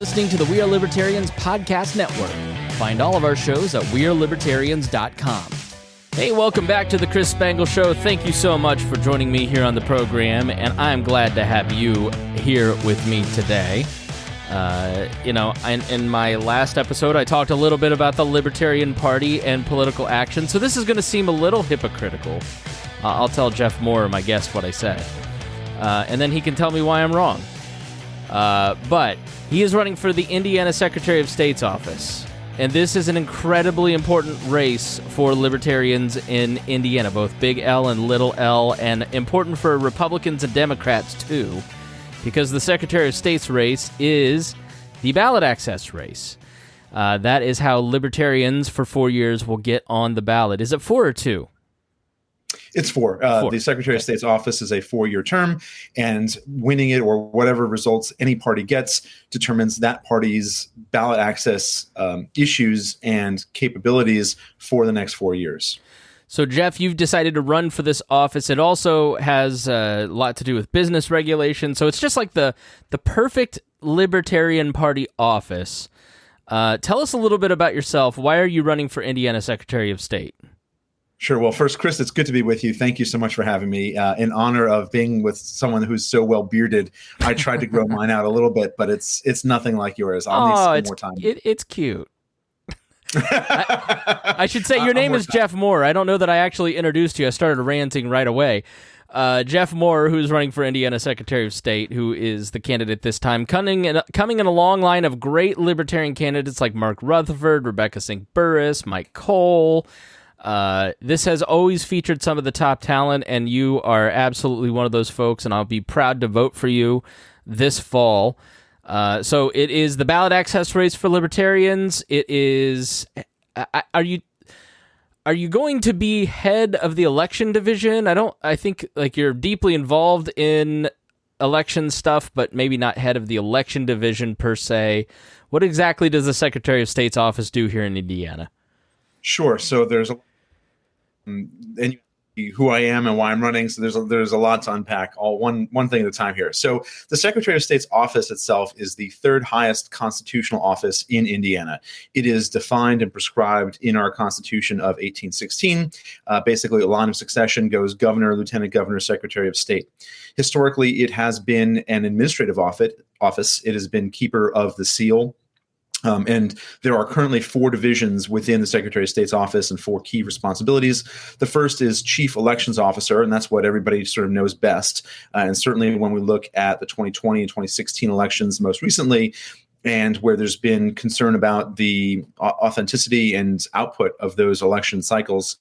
Listening to the We Are Libertarians podcast network. Find all of our shows at wearelibertarians.com. Hey, welcome back to the Chris Spangle Show. Thank you so much for joining me here on the program, and I'm glad to have you here with me today. In my last episode, I talked a little bit about the Libertarian Party and political action, so this is going to seem a little hypocritical. I'll tell Jeff Maurer, my guest, what I said, and then he can tell me why I'm wrong. But he is running for the Indiana Secretary of State's office, and this is an incredibly important race for Libertarians in Indiana, both big L and little l, and important for Republicans and Democrats, too, because the Secretary of State's race is the ballot access race. That is how Libertarians for 4 years will get on the ballot. Is it 4 or 2? It's 4. The Secretary of State's office is a 4-year term, and winning it or whatever results any party gets determines that party's ballot access issues and capabilities for the next 4 years. So, Jeff, you've decided to run for this office. It also has a lot to do with business regulation, so it's just like the perfect Libertarian Party office. Tell us a little bit about yourself. Why are you running for Indiana Secretary of State? Sure. Well, first, Chris, it's good to be with you. Thank you so much for having me. In honor of being with someone who's so well bearded, I tried to grow mine out a little bit, but it's nothing like yours. I'll need some more time. It's cute. I should say your name is Jeff Maurer. I don't know that I actually introduced you. I started ranting right away. Jeff Maurer, who's running for Indiana Secretary of State, who is the candidate this time, coming in a long line of great Libertarian candidates like Mark Rutherford, Rebecca St. Burris, Mike Cole. This has always featured some of the top talent, and you are absolutely one of those folks, and I'll be proud to vote for you this fall. So it is the ballot access race for Libertarians. It is. Are you going to be head of the election division? I think like you're deeply involved in election stuff, but maybe not head of the election division per se. What exactly does the Secretary of State's office do here in Indiana? Sure. So there's and who I am and why I'm running. So there's a lot to unpack. All one thing at a time here. So the Secretary of State's office itself is the third highest constitutional office in Indiana. It is defined and prescribed in our Constitution of 1816. Basically, a line of succession goes governor, lieutenant governor, Secretary of State. Historically, it has been an administrative office. It has been keeper of the seal. And there are currently 4 divisions within the Secretary of State's office and 4 key responsibilities. The first is Chief Elections Officer, and that's what everybody sort of knows best. And certainly when we look at the 2020 and 2016 elections most recently, and where there's been concern about the authenticity and output of those election cycles.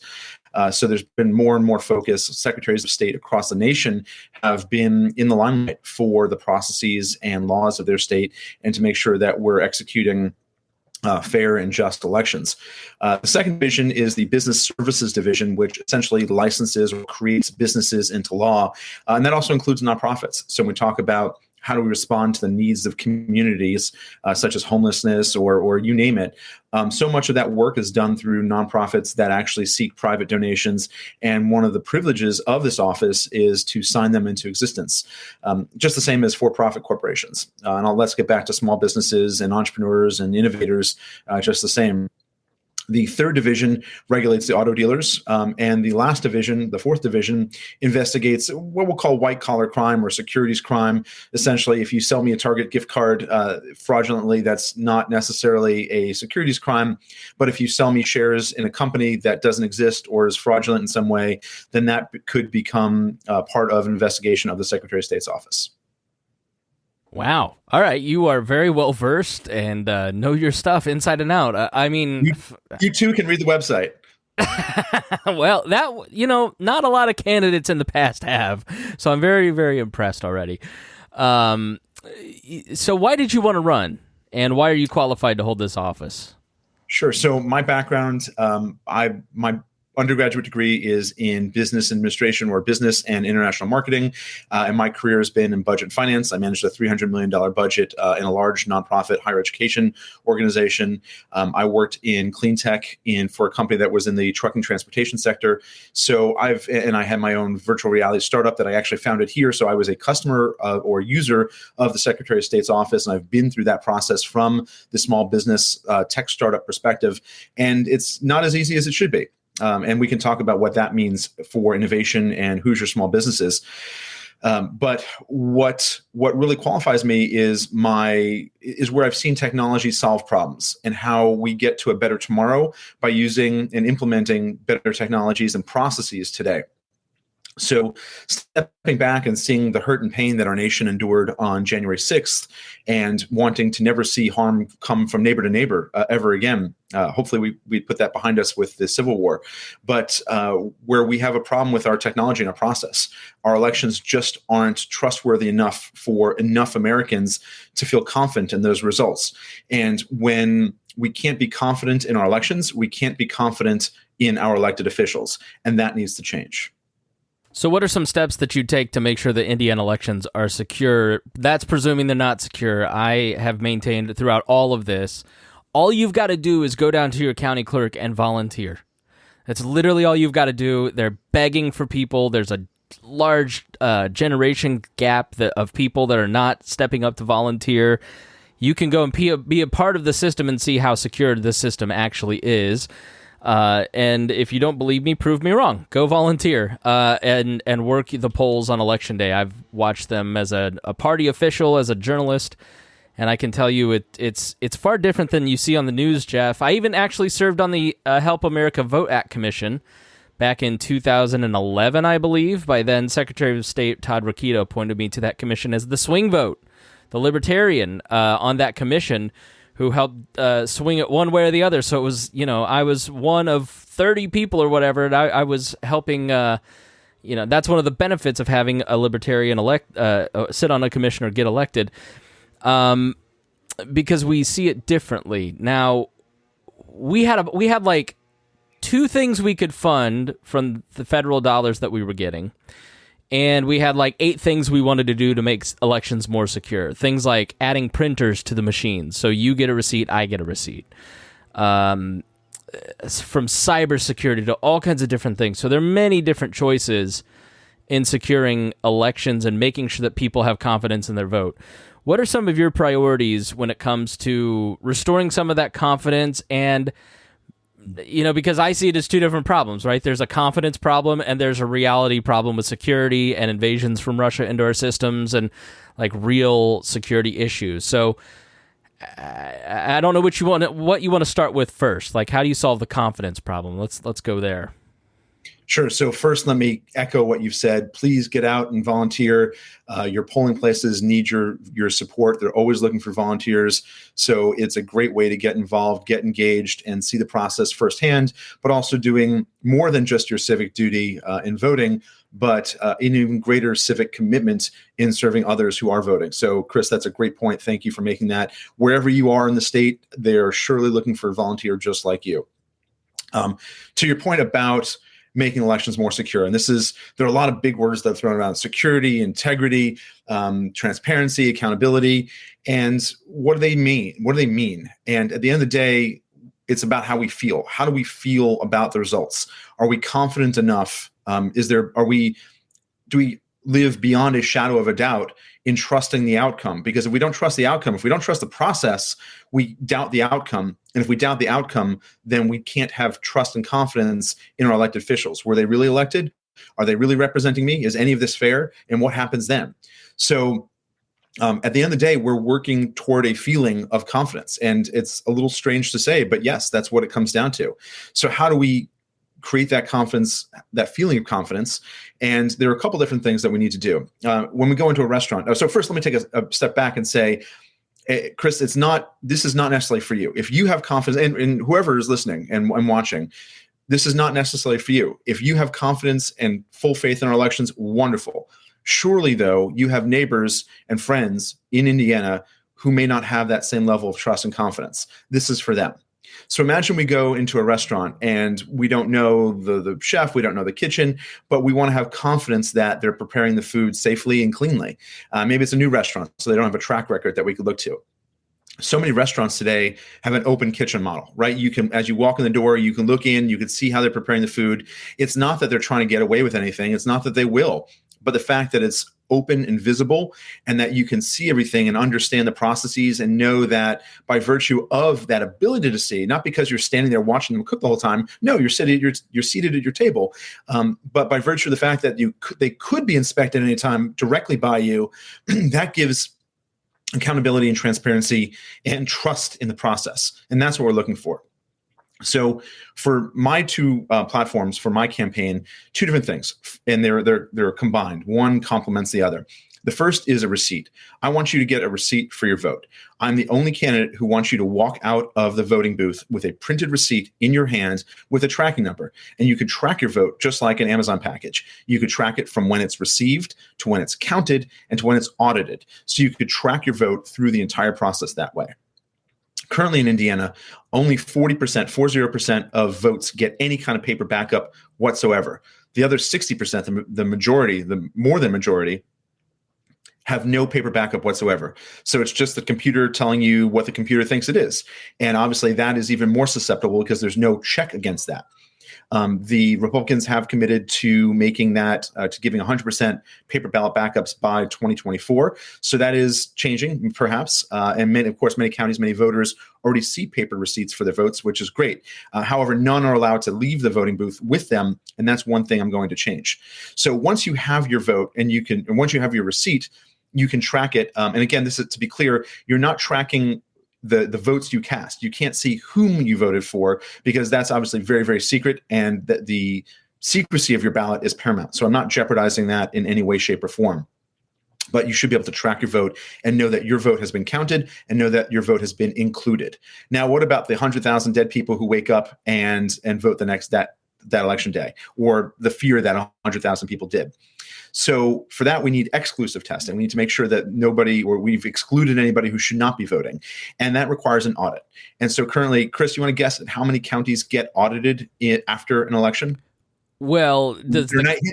So there's been more and more focus. Secretaries of State across the nation have been in the limelight for the processes and laws of their state and to make sure that we're executing fair and just elections. The second division is the Business Services Division, which essentially licenses or creates businesses into law. And that also includes nonprofits. So when we talk about how do we respond to the needs of communities, such as homelessness or you name it? So much of that work is done through nonprofits that actually seek private donations. And one of the privileges of this office is to sign them into existence, just the same as for-profit corporations. Let's get back to small businesses and entrepreneurs and innovators, just the same. The third division regulates the auto dealers, and the last division, the fourth division, investigates what we'll call white-collar crime or securities crime. Essentially, if you sell me a Target gift card fraudulently, that's not necessarily a securities crime. But if you sell me shares in a company that doesn't exist or is fraudulent in some way, then that could become part of an investigation of the Secretary of State's office. Wow. All right. You are very well versed and know your stuff inside and out. I mean, you too can read the website. Well, not a lot of candidates in the past have. So I'm very, very impressed already. So why did you want to run? And why are you qualified to hold this office? Sure. So my background, undergraduate degree is in business administration or business and international marketing. And my career has been in budget finance. I managed a $300 million budget in a large nonprofit higher education organization. I worked in clean tech for a company that was in the trucking transportation sector. So I had my own virtual reality startup that I actually founded here. So I was a customer or user of the Secretary of State's office. And I've been through that process from the small business tech startup perspective. And it's not as easy as it should be. And we can talk about what that means for innovation and who's your small businesses. But what really qualifies me is where I've seen technology solve problems and how we get to a better tomorrow by using and implementing better technologies and processes today. So stepping back and seeing the hurt and pain that our nation endured on January 6th and wanting to never see harm come from neighbor to neighbor ever again. Hopefully we put that behind us with the Civil War. But where we have a problem with our technology and our process, our elections just aren't trustworthy enough for enough Americans to feel confident in those results. And when we can't be confident in our elections, we can't be confident in our elected officials. And that needs to change. So what are some steps that you take to make sure the Indiana elections are secure? That's presuming they're not secure. I have maintained throughout all of this, all you've got to do is go down to your county clerk and volunteer. That's literally all you've got to do. They're begging for people. There's a large generation gap of people that are not stepping up to volunteer. You can go and be a part of the system and see how secure the system actually is. And if you don't believe me, prove me wrong. Go volunteer and work the polls on Election Day. I've watched them as a party official, as a journalist, and I can tell you it's far different than you see on the news, Jeff. I even actually served on the Help America Vote Act Commission back in 2011, I believe. By then, Secretary of State Todd Rokita appointed me to that commission as the swing vote, the Libertarian on that commission, who helped swing it one way or the other. So it was, I was one of 30 people or whatever, and I was helping, that's one of the benefits of having a libertarian sit on a commission or get elected, because we see it differently. Now, we had like two things we could fund from the federal dollars that we were getting. And we had like 8 things we wanted to do to make elections more secure. Things like adding printers to the machines. So you get a receipt, I get a receipt. From cybersecurity to all kinds of different things. So there are many different choices in securing elections and making sure that people have confidence in their vote. What are some of your priorities when it comes to restoring some of that confidence? And because I see it as two different problems, right? There's a confidence problem and there's a reality problem with security and invasions from Russia into our systems and like real security issues. So I don't know what you want to start with first. Like, how do you solve the confidence problem? Let's go there. Sure. So first, let me echo what you've said. Please get out and volunteer. Your polling places need your support. They're always looking for volunteers. So it's a great way to get involved, get engaged, and see the process firsthand, but also doing more than just your civic duty in voting, but an even greater civic commitment in serving others who are voting. So, Chris, that's a great point. Thank you for making that. Wherever you are in the state, they're surely looking for a volunteer just like you. To your point about making elections more secure. And there are a lot of big words that are thrown around: security, integrity, transparency, accountability. And what do they mean? What do they mean? And at the end of the day, it's about how we feel. How do we feel about the results? Are we confident enough? Do we live beyond a shadow of a doubt in trusting the outcome? Because if we don't trust the outcome, if we don't trust the process, we doubt the outcome. And if we doubt the outcome, then we can't have trust and confidence in our elected officials. Were they really elected? Are they really representing me? Is any of this fair? And what happens then? So at the end of the day, we're working toward a feeling of confidence. And it's a little strange to say, but yes, that's what it comes down to. So how do we create that confidence, that feeling of confidence? And there are a couple different things that we need to do. When we go into a restaurant. So first, let me take a step back and say, Chris, this is not necessarily for you. If you have confidence, and whoever is listening and watching, this is not necessarily for you. If you have confidence and full faith in our elections, wonderful. Surely, though, you have neighbors and friends in Indiana who may not have that same level of trust and confidence. This is for them. So imagine we go into a restaurant and we don't know the chef, we don't know the kitchen, but we want to have confidence that they're preparing the food safely and cleanly. Maybe it's a new restaurant, so they don't have a track record that we could look to. So many restaurants today have an open kitchen model, right? You can, as you walk in the door, you can look in, you can see how they're preparing the food. It's not that they're trying to get away with anything. It's not that they will, but the fact that it's open and visible and that you can see everything and understand the processes and know that by virtue of that ability to see, not because you're standing there watching them cook the whole time. No, you're seated at your table. But by virtue of the fact that they could be inspected anytime directly by you, that gives accountability and transparency and trust in the process. And that's what we're looking for. So for my two platforms, for my campaign, two different things, and they're combined. One complements the other. The first is a receipt. I want you to get a receipt for your vote. I'm the only candidate who wants you to walk out of the voting booth with a printed receipt in your hand with a tracking number. And you could track your vote just like an Amazon package. You could track it from when it's received to when it's counted and to when it's audited. So you could track your vote through the entire process that way. Currently in Indiana, only 40% of votes get any kind of paper backup whatsoever. The other 60%, the majority, the more than majority, have no paper backup whatsoever. So it's just the computer telling you what the computer thinks it is. And obviously that is even more susceptible because there's no check against that. The Republicans have committed to making that, to giving 100% paper ballot backups by 2024. So that is changing, perhaps. And of course, many counties, many voters already see paper receipts for their votes, which is great. However, none are allowed to leave the voting booth with them. And that's one thing I'm going to change. So once you have your vote and once you have your receipt, you can track it. And again, this is to be clear, you're not tracking the votes you cast. You can't see whom you voted for because that's obviously very, very secret, and the secrecy of your ballot is paramount. So I'm not jeopardizing that in any way, shape, or form. But you should be able to track your vote and know that your vote has been counted and know that your vote has been included. Now, what about the 100,000 dead people who wake up and vote the next that election day, or the fear that 100,000 people did? So for that, we need exclusive testing. We need to make sure that we've excluded anybody who should not be voting. And that requires an audit. And so currently, Chris, you want to guess at how many counties get audited after an election? Well, there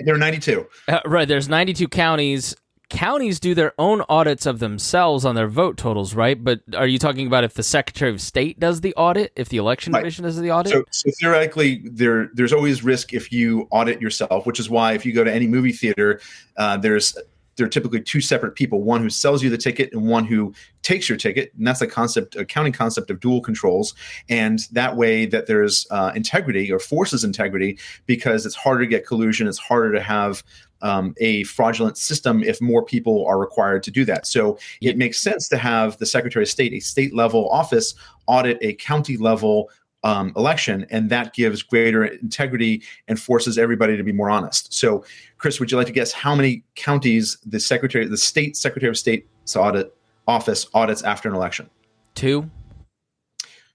are 92. Right. There's 92 counties. Counties do their own audits of themselves on their vote totals, right? But are you talking about if the Secretary of State does the audit, if the election division does the audit? So theoretically, there's always risk if you audit yourself, which is why if you go to any movie theater, there are typically two separate people, one who sells you the ticket and one who takes your ticket. And that's accounting concept of dual controls. And that way that there's integrity or forces integrity, because it's harder to get collusion. It's harder to have a fraudulent system if more people are required to do that. So it makes sense to have the Secretary of State, a state level office, audit a county level election, and that gives greater integrity and forces everybody to be more honest. So, Chris, would you like to guess how many counties the state Secretary of State's office audits after an election? 2.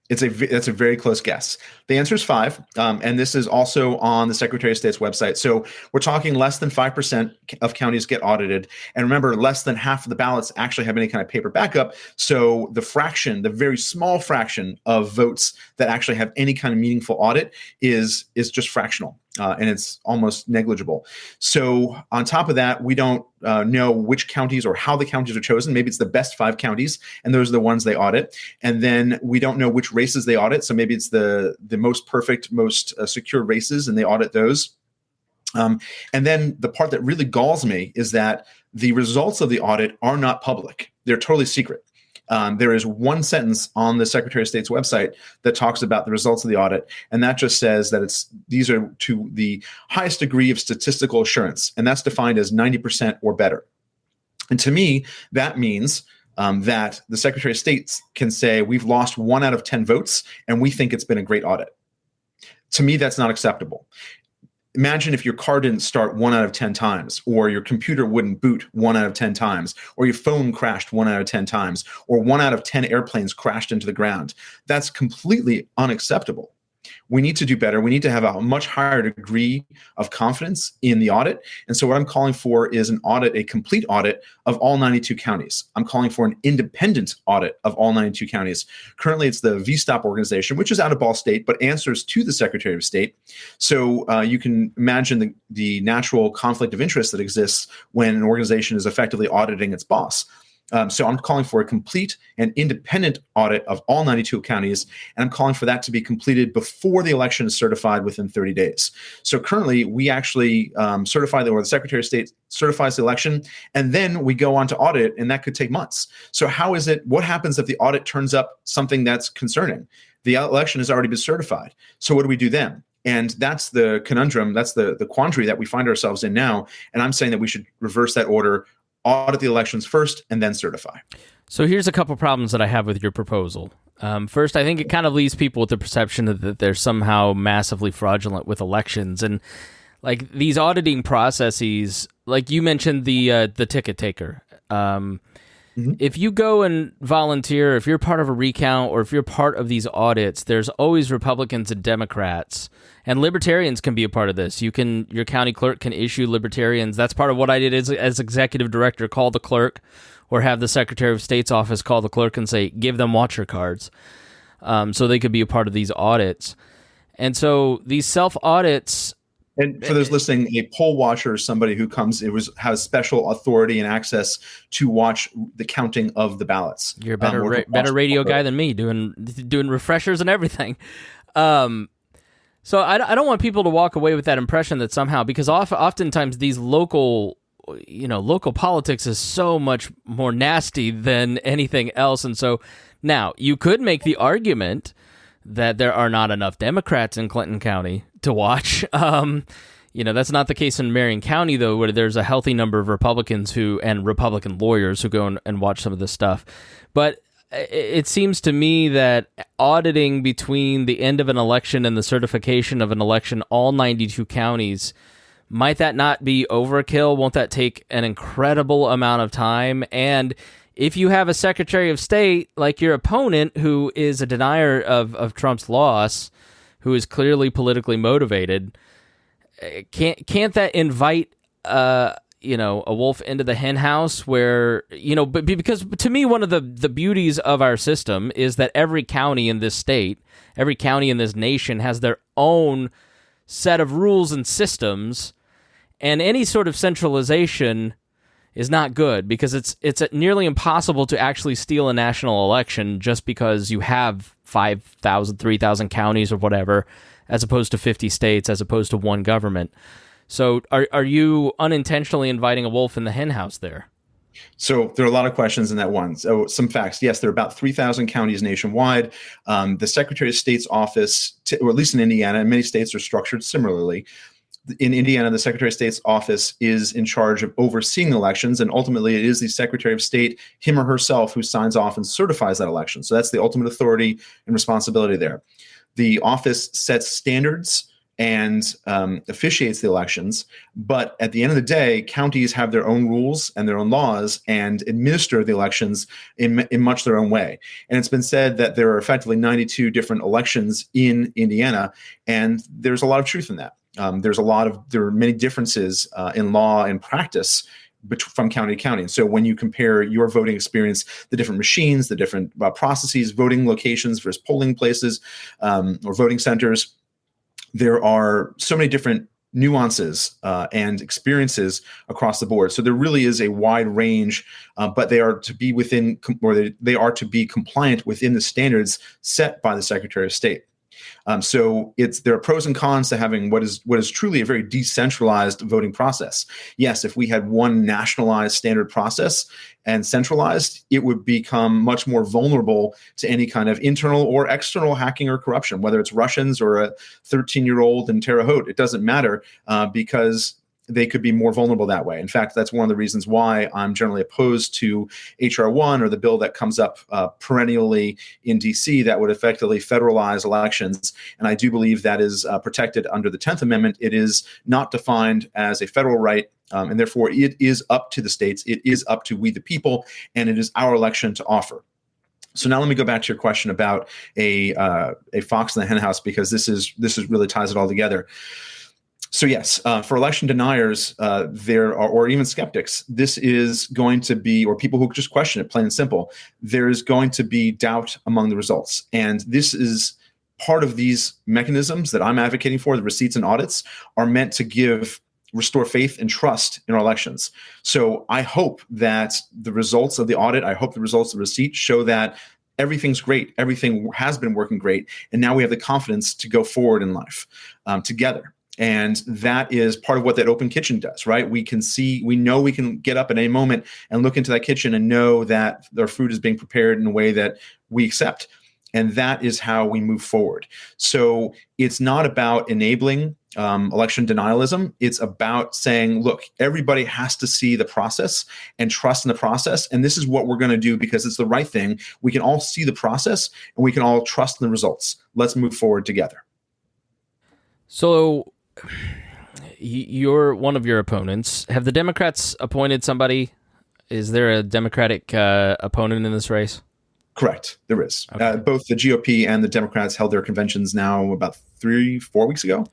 That's a very close guess. The answer is 5, and this is also on the Secretary of State's website. So we're talking less than 5% of counties get audited. And remember, less than half of the ballots actually have any kind of paper backup. So the very small fraction of votes that actually have any kind of meaningful audit is just fractional. And it's almost negligible. So on top of that, we don't know which counties or how the counties are chosen. Maybe it's the best 5 counties, and those are the ones they audit. And then we don't know which races they audit. So maybe it's the most perfect, most secure races, and they audit those. And then the part that really galls me is that the results of the audit are not public. They're totally secret. There is one sentence on the Secretary of State's website that talks about the results of the audit, and that just says that these are to the highest degree of statistical assurance, and that's defined as 90% or better. And to me, that means that the Secretary of State can say, we've lost 1 out of 10 votes, and we think it's been a great audit. To me, that's not acceptable. Imagine if your car didn't start 1 out of 10 times, or your computer wouldn't boot 1 out of 10 times, or your phone crashed 1 out of 10 times, or 1 out of 10 airplanes crashed into the ground. That's completely unacceptable. We need to do better. We need to have a much higher degree of confidence in the audit. And so what I'm calling for is an audit, a complete audit of all 92 counties. I'm calling for an independent audit of all 92 counties. Currently, it's the VSTOP organization, which is out of Ball State, but answers to the Secretary of State. So you can imagine the natural conflict of interest that exists when an organization is effectively auditing its boss. So I'm calling for a complete and independent audit of all 92 counties, and I'm calling for that to be completed before the election is certified within 30 days. So currently, we actually certify or the Secretary of State certifies the election, and then we go on to audit, and that could take months. So what happens if the audit turns up something that's concerning? The election has already been certified. So what do we do then? And that's the conundrum, that's the quandary that we find ourselves in now. And I'm saying that we should reverse that order, audit the elections first, and then certify. So here's a couple problems that I have with your proposal. First, I think it kind of leaves people with the perception that they're somehow massively fraudulent with elections. And like these auditing processes, like you mentioned the ticket taker. If you go and volunteer, if you're part of a recount, or if you're part of these audits, there's always Republicans and Democrats, and Libertarians can be a part of this. Your county clerk can issue Libertarians. That's part of what I did as executive director, call the clerk, or have the Secretary of State's office call the clerk and say, give them watcher cards, so they could be a part of these audits. And so these self-audits. And for those listening, a poll watcher is somebody who has special authority and access to watch the counting of the ballots. You're a better radio guy than me, doing refreshers and everything. So I don't want people to walk away with that impression that somehow, because oftentimes these local politics is so much more nasty than anything else. And so now you could make the argument that there are not enough Democrats in Clinton County to watch. That's not the case in Marion County, though, where there's a healthy number of Republicans and Republican lawyers who go and watch some of this stuff. But it seems to me that auditing between the end of an election and the certification of an election, all 92 counties, might that not be overkill? Won't that take an incredible amount of time? And if you have a Secretary of State like your opponent, who is a denier of Trump's loss, who is clearly politically motivated, can't that invite a wolf into the hen house? Where because to me, one of the beauties of our system is that every county in this state, every county in this nation has their own set of rules and systems, and any sort of centralization is not good, because it's nearly impossible to actually steal a national election just because you have 5,000, 3,000 counties or whatever, as opposed to 50 states, as opposed to one government. So are you unintentionally inviting a wolf in the hen house there? So there are a lot of questions in that one. So some facts. Yes, there are about 3,000 counties nationwide. The Secretary of State's office, or at least in Indiana, and many states are structured similarly. In Indiana, the Secretary of State's office is in charge of overseeing elections, and ultimately it is the Secretary of State, him or herself, who signs off and certifies that election. So that's the ultimate authority and responsibility there. The office sets standards and officiates the elections, but at the end of the day, counties have their own rules and their own laws and administer the elections in much their own way. And it's been said that there are effectively 92 different elections in Indiana, and there's a lot of truth in that. There are many differences in law and practice from county to county. And so when you compare your voting experience, the different machines, the different processes, voting locations versus polling places or voting centers, there are so many different nuances and experiences across the board. So there really is a wide range, but they are to be within, or they are to be compliant within the standards set by the Secretary of State. So there are pros and cons to having what is truly a very decentralized voting process. Yes, if we had one nationalized standard process and centralized, it would become much more vulnerable to any kind of internal or external hacking or corruption, whether it's Russians or a 13-year-old in Terre Haute. It doesn't matter because they could be more vulnerable that way. In fact, that's one of the reasons why I'm generally opposed to H.R. 1, or the bill that comes up perennially in D.C. that would effectively federalize elections. And I do believe that is protected under the 10th Amendment. It is not defined as a federal right, and therefore it is up to the states. It is up to we the people, and it is our election to offer. So now let me go back to your question about a fox in the henhouse, because this is really ties it all together. So yes, for election deniers, there are, or even skeptics, this is going to be, or people who just question it, plain and simple, there is going to be doubt among the results. And this is part of these mechanisms that I'm advocating for. The receipts and audits are meant to restore faith and trust in our elections. So I hope that the results of the audit, I hope the results of the receipt show that everything's great, everything has been working great, and now we have the confidence to go forward in life together. And that is part of what that open kitchen does, right? We know we can get up at any moment and look into that kitchen and know that our food is being prepared in a way that we accept. And that is how we move forward. So it's not about enabling election denialism. It's about saying, look, everybody has to see the process and trust in the process. And this is what we're going to do because it's the right thing. We can all see the process and we can all trust in the results. Let's move forward together. So you're one of your opponents. Have the Democrats appointed somebody? Is there a Democratic opponent in this race? Correct. There is. Okay. Both the GOP and the Democrats held their conventions now about 3-4 weeks ago.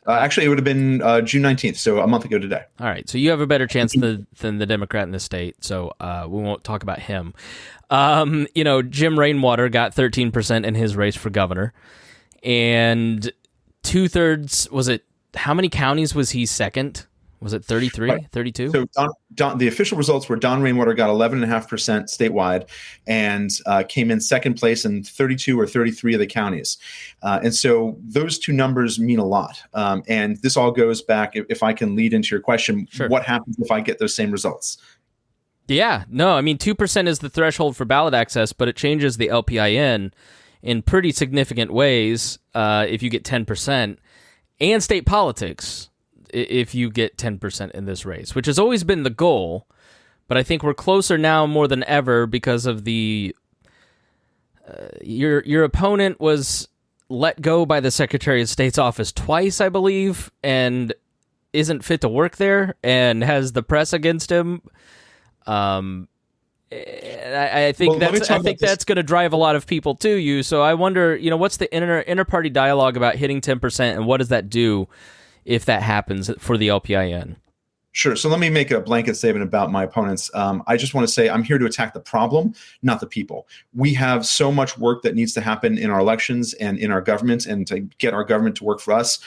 Actually, it would have been June 19th, so a month ago today. All right. So you have a better chance than the Democrat in the state, so we won't talk about him. Jim Rainwater got 13% in his race for governor, and 2/3, was it, how many counties was he second? Was it 33, right. 32? So the official results were Don Rainwater got 11.5% statewide and came in second place in 32 or 33 of the counties. And so those two numbers mean a lot. And this all goes back, if I can lead into your question, sure. What happens if I get those same results? Yeah, no, I mean, 2% is the threshold for ballot access, but it changes the LPIN in pretty significant ways if you get 10%, and state politics if you get 10% in this race, which has always been the goal, but I think we're closer now more than ever because of the your opponent was let go by the Secretary of State's office twice, I believe, and isn't fit to work there and has the press against him. I think that's going to drive a lot of people to you. So I wonder, what's the inter-party dialogue about hitting 10%, and what does that do if that happens for the LPIN? Sure. So let me make a blanket statement about my opponents. I just want to say I'm here to attack the problem, not the people. We have so much work that needs to happen in our elections and in our government, and to get our government to work for us.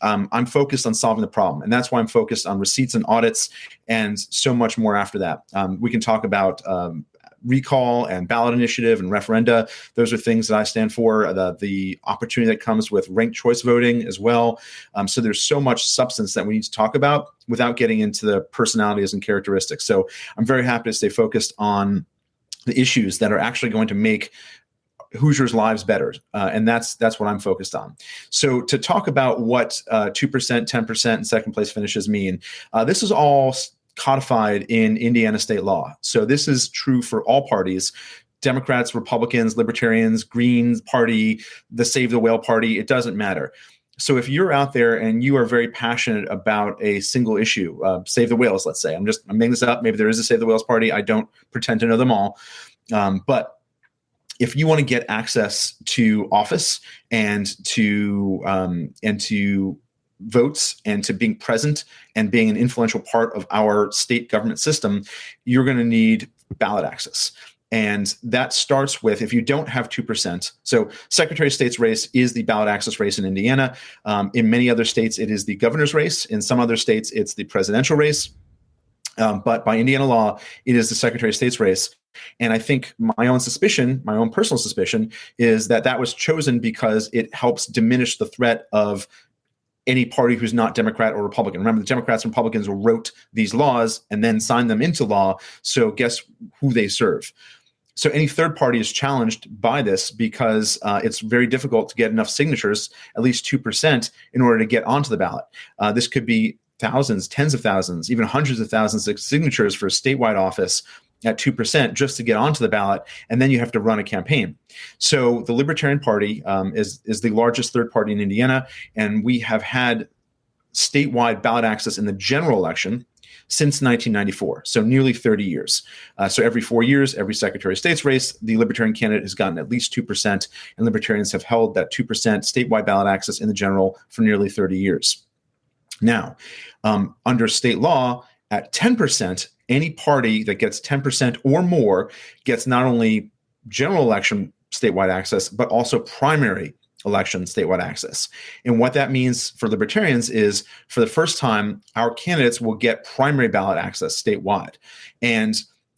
I'm focused on solving the problem, and that's why I'm focused on receipts and audits and so much more after that. We can talk about recall and ballot initiative and referenda. Those are things that I stand for. The opportunity that comes with ranked choice voting as well. So there's so much substance that we need to talk about without getting into the personalities and characteristics. So I'm very happy to stay focused on the issues that are actually going to make Hoosiers' lives better. And that's what I'm focused on. So to talk about what 2%, 10%, and second place finishes mean, this is all codified in Indiana state law. So this is true for all parties: Democrats, Republicans, Libertarians, Green Party, the Save the Whale Party. It doesn't matter. So if you're out there and you are very passionate about a single issue, Save the Whales, let's say, I'm making this up. Maybe there is a Save the Whales Party. I don't pretend to know them all. But if you want to get access to office and to votes and to being present and being an influential part of our state government system, you're going to need ballot access. And that starts with, if you don't have 2%, so Secretary of State's race is the ballot access race in Indiana. In many other states, it is the governor's race. In some other states, it's the presidential race. But by Indiana law, it is the Secretary of State's race. And I think my own personal suspicion, is that was chosen because it helps diminish the threat of any party who's not Democrat or Republican. Remember, the Democrats and Republicans wrote these laws and then signed them into law. So guess who they serve? So any third party is challenged by this because it's very difficult to get enough signatures, at least 2%, in order to get onto the ballot. This could be thousands, tens of thousands, even hundreds of thousands of signatures for a statewide office at 2% just to get onto the ballot, and then you have to run a campaign. So the Libertarian Party is the largest third party in Indiana, and we have had statewide ballot access in the general election since 1994, so nearly 30 years. So every 4 years, every Secretary of State's race, the Libertarian candidate has gotten at least 2%, and Libertarians have held that 2% statewide ballot access in the general for nearly 30 years. Now, under state law, at 10%, any party that gets 10% or more gets not only general election statewide access, but also primary election statewide access. And what that means for Libertarians is, for the first time, our candidates will get primary ballot access statewide. And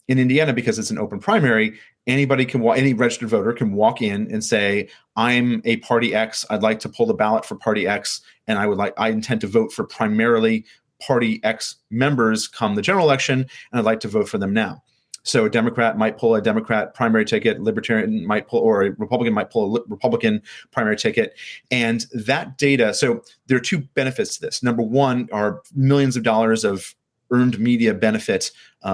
in Indiana, because it's an open primary, any registered voter can walk in and say, I'm a party X, I'd like to pull the ballot for party X, and I intend to vote for primarily party X members come the general election, and I'd like to vote for them now. So a Democrat might pull a Democrat primary ticket, Libertarian might pull, or a Republican might pull a Republican primary ticket. And that data, so there are two benefits to this. Number one are millions of dollars of earned media benefit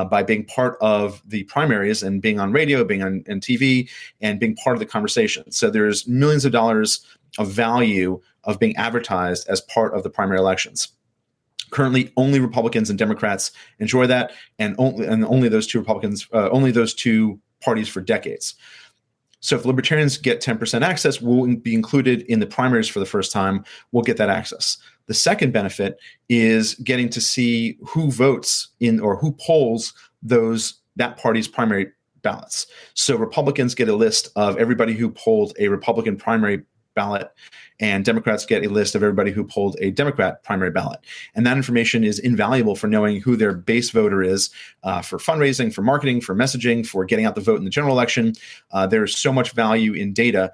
by being part of the primaries and being on radio, being on TV, and being part of the conversation. So there's millions of dollars of value of being advertised as part of the primary elections. Currently, only Republicans and Democrats enjoy that, and only those two parties for decades. So if Libertarians get 10% access, we'll be included in the primaries for the first time. We'll get that access. The second benefit is getting to see who votes in, or who polls that party's primary ballots. So Republicans get a list of everybody who polled a Republican primary ballot, and Democrats get a list of everybody who polled a Democrat primary ballot. And that information is invaluable for knowing who their base voter is, for fundraising, for marketing, for messaging, for getting out the vote in the general election. There's so much value in data.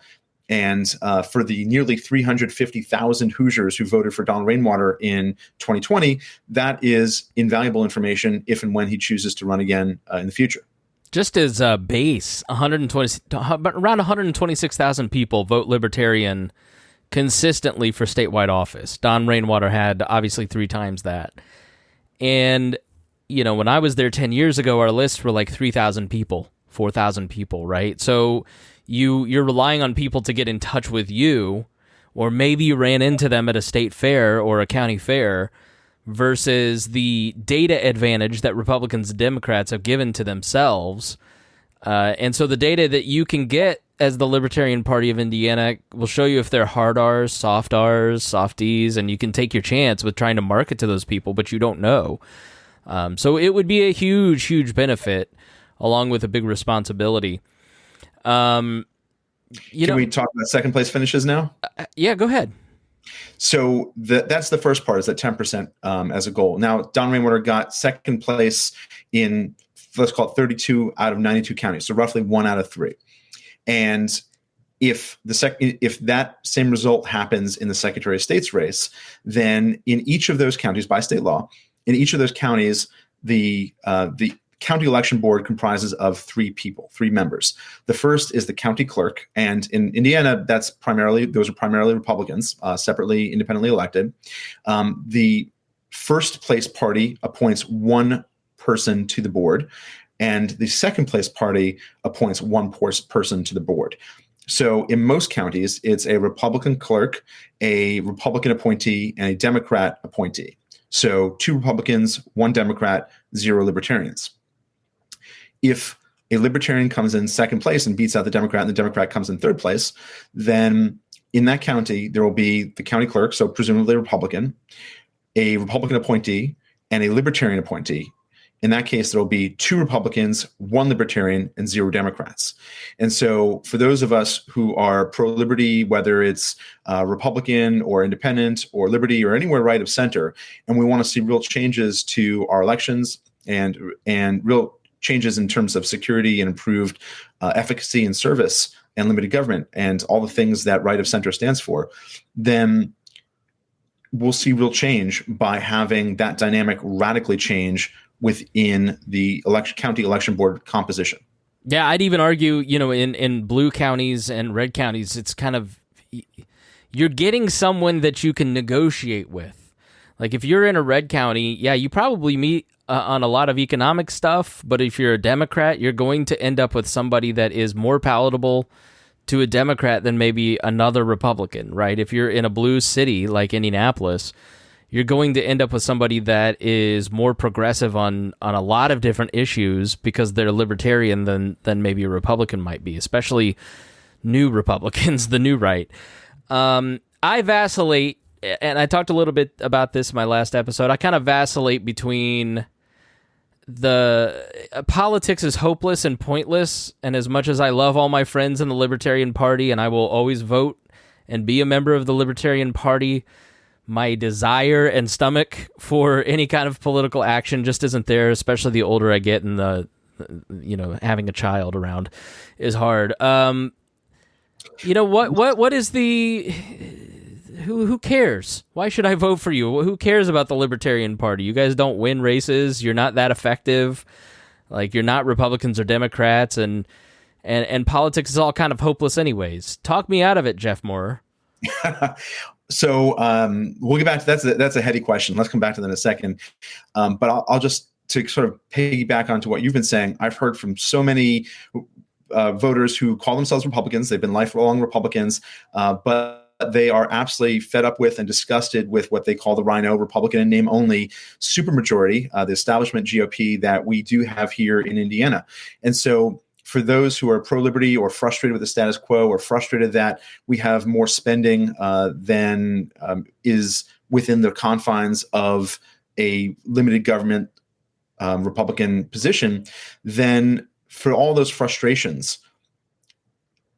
And for the nearly 350,000 Hoosiers who voted for Don Rainwater in 2020, that is invaluable information if and when he chooses to run again in the future. Just as a base, around 126,000 people vote Libertarian consistently for statewide office. Don Rainwater had obviously 3 times that. And, when I was there 10 years ago, our lists were like 3,000 people, 4,000 people, right? So you're relying on people to get in touch with you, or maybe you ran into them at a state fair or a county fair, versus the data advantage that Republicans and Democrats have given to themselves. And so the data that you can get as the Libertarian Party of Indiana will show you if they're hard R's, soft R's, softies, and you can take your chance with trying to market to those people, but you don't know. So it would be a huge, huge benefit, along with a big responsibility. Can we talk about second place finishes now? Yeah, go ahead. So that's the first part, is that 10% as a goal. Now, Don Rainwater got second place in, let's call it 32 out of 92 counties, so roughly 1 out of 3. And if that same result happens in the Secretary of State's race, then in each of those counties, by state law, in each of those counties, the county election board comprises of 3 members. The first is the county clerk, and in Indiana, those are primarily Republicans, separately, independently elected. The first place party appoints 1 person to the board, and the second place party appoints 1 person to the board. So in most counties, it's a Republican clerk, a Republican appointee, and a Democrat appointee. So 2 Republicans, 1 Democrat, 0 Libertarians. If a Libertarian comes in second place and beats out the Democrat, and the Democrat comes in third place, then in that county, there will be the county clerk, so presumably a Republican, a Republican appointee, and a Libertarian appointee. In that case, there will be 2 Republicans, 1 Libertarian, and 0 Democrats. And so for those of us who are pro-liberty, whether it's Republican or independent or liberty or anywhere right of center, and we want to see real changes to our elections and real changes in terms of security and improved efficacy and service and limited government and all the things that right of center stands for, then we'll see real change by having that dynamic radically change within the county election board composition. Yeah, I'd even argue, in blue counties and red counties, it's kind of, you're getting someone that you can negotiate with. Like if you're in a red county, yeah, you probably meet on a lot of economic stuff, but if you're a Democrat, you're going to end up with somebody that is more palatable to a Democrat than maybe another Republican, right? If you're in a blue city like Indianapolis, you're going to end up with somebody that is more progressive on a lot of different issues because they're libertarian than maybe a Republican might be, especially new Republicans, the new right. I vacillate, and I talked a little bit about this in my last episode. I kind of vacillate between the politics is hopeless and pointless, and as much as I love all my friends in the Libertarian Party, and I will always vote and be a member of the Libertarian Party, my desire and stomach for any kind of political action just isn't there, especially the older I get and having a child around is hard. What is the... Who cares? Why should I vote for you? Who cares about the Libertarian Party? You guys don't win races. You're not that effective. Like, you're not Republicans or Democrats, and politics is all kind of hopeless anyways. Talk me out of it, Jeff Maurer. So we'll get back to that's a heady question. Let's come back to that in a second. But I'll just, to sort of piggyback onto what you've been saying, I've heard from so many voters who call themselves Republicans. They've been lifelong Republicans, but they are absolutely fed up with and disgusted with what they call the Rhino, Republican in name only, supermajority, the establishment GOP that we do have here in Indiana. And so for those who are pro-liberty or frustrated with the status quo or frustrated that we have more spending than is within the confines of a limited government Republican position, then for all those frustrations,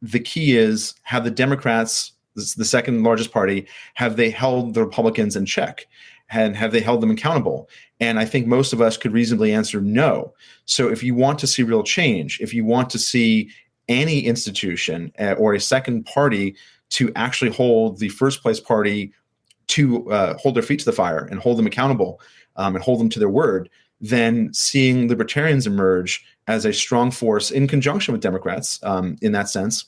the key is, have the Democrats, the second largest party, have they held the Republicans in check? And have they held them accountable? And I think most of us could reasonably answer no. So if you want to see real change, if you want to see any institution or a second party to actually hold the first place party to hold their feet to the fire and hold them accountable and hold them to their word, then seeing libertarians emerge as a strong force in conjunction with Democrats in that sense,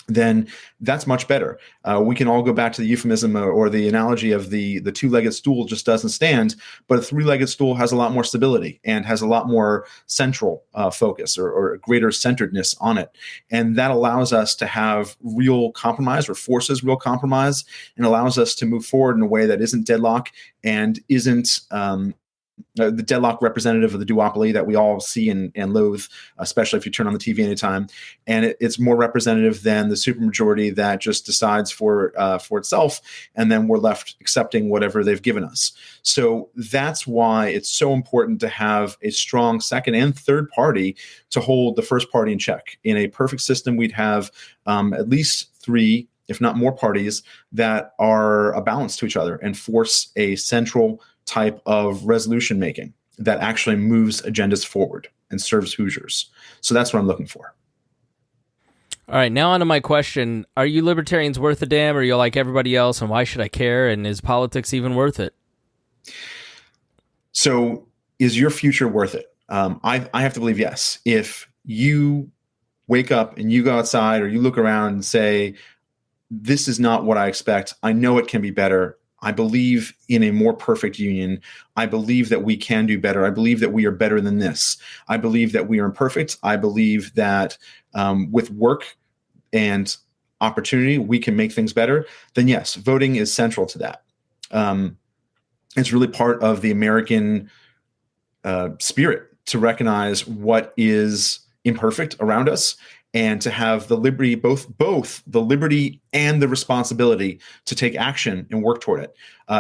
then that's much better. We can all go back to the euphemism or the analogy of the two-legged stool just doesn't stand, but a three-legged stool has a lot more stability and has a lot more central focus or greater centeredness on it. And that allows us to have real compromise, or forces real compromise, and allows us to move forward in a way that isn't deadlock and isn't the deadlock representative of the duopoly that we all see and loathe, especially if you turn on the TV anytime. And it's more representative than the supermajority that just decides for itself, and then we're left accepting whatever they've given us. So that's why it's so important to have a strong second and third party to hold the first party in check. In a perfect system, we'd have at least three, if not more, parties that are a balance to each other and force a central type of resolution making that actually moves agendas forward and serves Hoosiers. So that's what I'm looking for. All right, now on to my question. Are you libertarians worth a damn, or are you like everybody else, and why should I care, and is politics even worth it? So is your future worth it? I have to believe yes. If you wake up and you go outside or you look around and say, this is not what I expect, I know it can be better, I believe in a more perfect union. I believe that we can do better. I believe that we are better than this. I believe that we are imperfect. I believe that with work and opportunity, we can make things better. Then yes, voting is central to that. It's really part of the American spirit to recognize what is imperfect around us, and to have the liberty, both the liberty and the responsibility to take action and work toward it.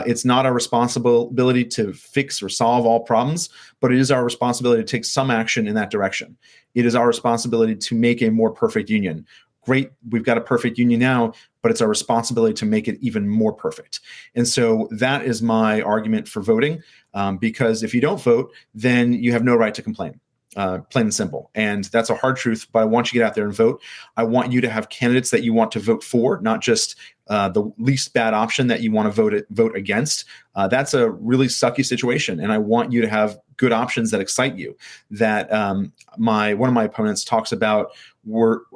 It's not our responsibility to fix or solve all problems, but it is our responsibility to take some action in that direction. It is our responsibility to make a more perfect union. Great, we've got a perfect union now, but it's our responsibility to make it even more perfect. And so that is my argument for voting, because if you don't vote, then you have no right to complain. Plain and simple. And that's a hard truth, but I want you to get out there and vote. I want you to have candidates that you want to vote for, not just the least bad option that you want to vote against. That's a really sucky situation. And I want you to have good options that excite you. That one of my opponents talks about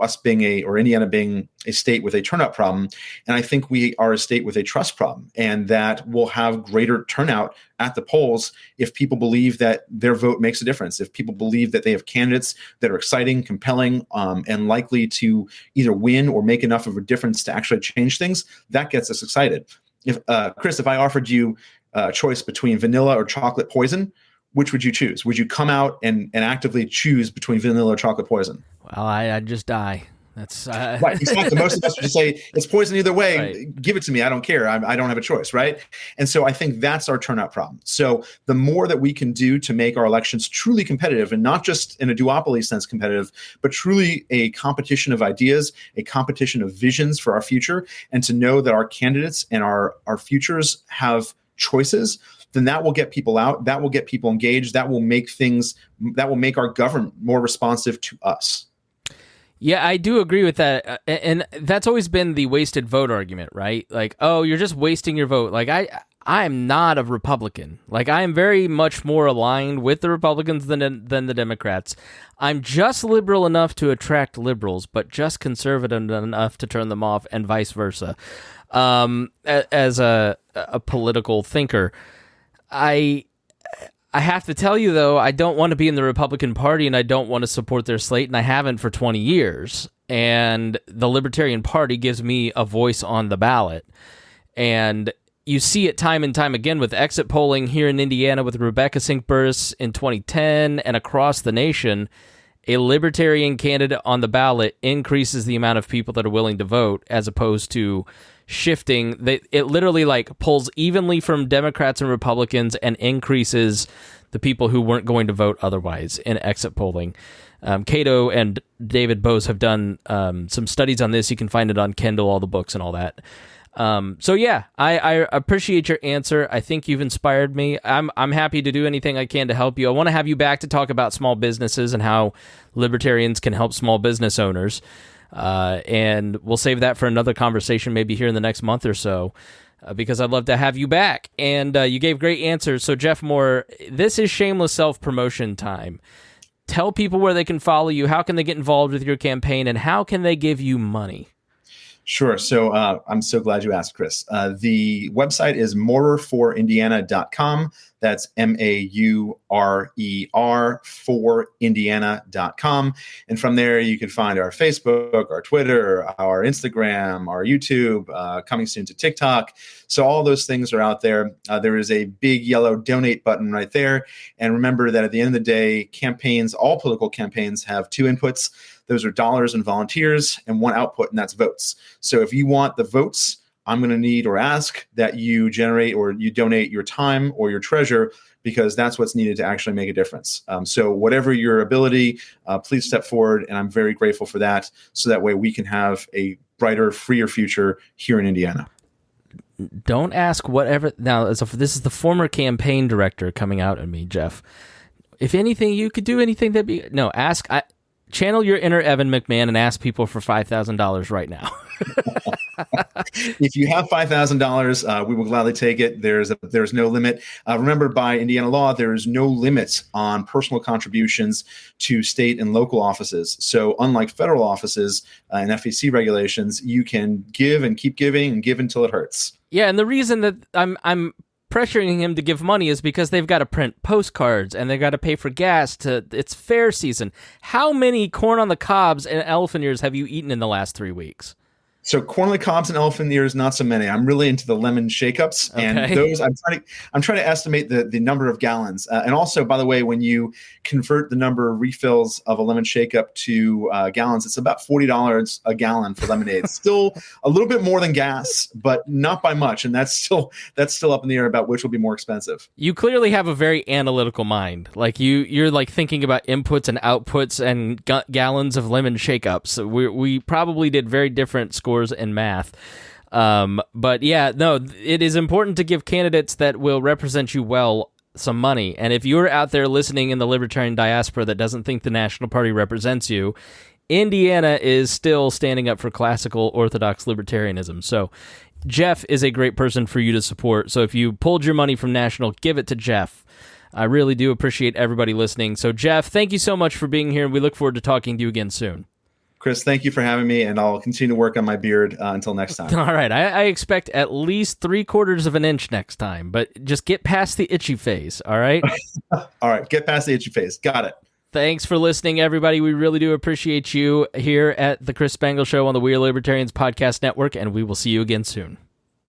us being Indiana being a state with a turnout problem. And I think we are a state with a trust problem, and that we'll have greater turnout at the polls if people believe that their vote makes a difference, if people believe that they have candidates that are exciting, compelling, and likely to either win or make enough of a difference to actually change things. That gets us excited. If Chris, if I offered you choice between vanilla or chocolate poison, which would you choose? Would you come out and actively choose between vanilla or chocolate poison? Well, I'd just die. That's right. Exactly. Most of us would just say it's poison either way. Right. Give it to me. I don't care. I don't have a choice. Right. And so I think that's our turnout problem. So the more that we can do to make our elections truly competitive, and not just in a duopoly sense competitive, but truly a competition of ideas, a competition of visions for our future, and to know that our candidates and our futures have choices, then that will get people out. That will get people engaged. That will make our government more responsive to us. Yeah, I do agree with that. And that's always been the wasted vote argument, right? Like, oh, you're just wasting your vote. Like, I am not a Republican. Like, I am very much more aligned with the Republicans than the Democrats. I'm just liberal enough to attract liberals, but just conservative enough to turn them off, and vice versa. As a political thinker, I have to tell you, though, I don't want to be in the Republican Party, and I don't want to support their slate, and I haven't for 20 years. And the Libertarian Party gives me a voice on the ballot. And you see it time and time again with exit polling here in Indiana with Rebecca Sinkburris in 2010 and across the nation. A Libertarian candidate on the ballot increases the amount of people that are willing to vote, as opposed to shifting. It literally like pulls evenly from Democrats and Republicans and increases the people who weren't going to vote otherwise in exit polling. Cato and David Bose have done some studies on this. You can find it on Kindle, all the books and all that. So yeah, I appreciate your answer. I think you've inspired me. I'm happy to do anything I can to help you. I want to have you back to talk about small businesses and how libertarians can help small business owners. And we'll save that for another conversation, maybe here in the next month or so, because I'd love to have you back. And you gave great answers. So Jeff Maurer, this is shameless self-promotion time. Tell people where they can follow you. How can they get involved with your campaign, and how can they give you money? Sure. So I'm so glad you asked, Chris. The website is maurerforindiana.com. That's MAURER for Indiana.com. And from there, you can find our Facebook, our Twitter, our Instagram, our YouTube, coming soon to TikTok. So all those things are out there. There is a big yellow donate button right there. And remember that at the end of the day, campaigns, all political campaigns, have two inputs. Those are dollars and volunteers, and one output, and that's votes. So if you want the votes, I'm going to need or ask that you generate or you donate your time or your treasure, because that's what's needed to actually make a difference. So whatever your ability, please step forward, and I'm very grateful for that, so that way we can have a brighter, freer future here in Indiana. Don't ask whatever. Now, this is the former campaign director coming out at me, Jeff. If anything, you could do anything that be... No, ask... Channel your inner Evan McMahon and ask people for $5,000 right now. If you have $5,000, we will gladly take it. There's no limit. Remember, by Indiana law, there is no limit on personal contributions to state and local offices. So unlike federal offices and FEC regulations, you can give and keep giving and give until it hurts. Yeah, and the reason that I'm pressuring him to give money is because they've got to print postcards and they've got to pay for gas. It's fair season. How many corn on the cobs and elephant ears have you eaten in the last 3 weeks? So corn on the cobs and elephant ears, not so many. I'm really into the lemon shake-ups, and those I'm trying to estimate the number of gallons. And also, by the way, when you convert the number of refills of a lemon shake-up to gallons, it's about $40 a gallon for lemonade. Still a little bit more than gas, but not by much. And that's still up in the air about which will be more expensive. You clearly have a very analytical mind. Like you're like thinking about inputs and outputs and gallons of lemon shake-ups. We probably did very different scores in math. But yeah, no, it is important to give candidates that will represent you well some money. And if you're out there listening in the libertarian diaspora that doesn't think the National Party represents you, Indiana is still standing up for classical orthodox libertarianism. So Jeff is a great person for you to support. So if you pulled your money from National, give it to Jeff. I really do appreciate everybody listening. So Jeff, thank you so much for being here, and we look forward to talking to you again soon. Chris, thank you for having me, and I'll continue to work on my beard until next time. All right. I expect at least 3/4 of an inch next time, but just get past the itchy phase, all right? All right. Get past the itchy phase. Got it. Thanks for listening, everybody. We really do appreciate you here at the Chris Spangle Show on the We Are Libertarians Podcast Network, and we will see you again soon.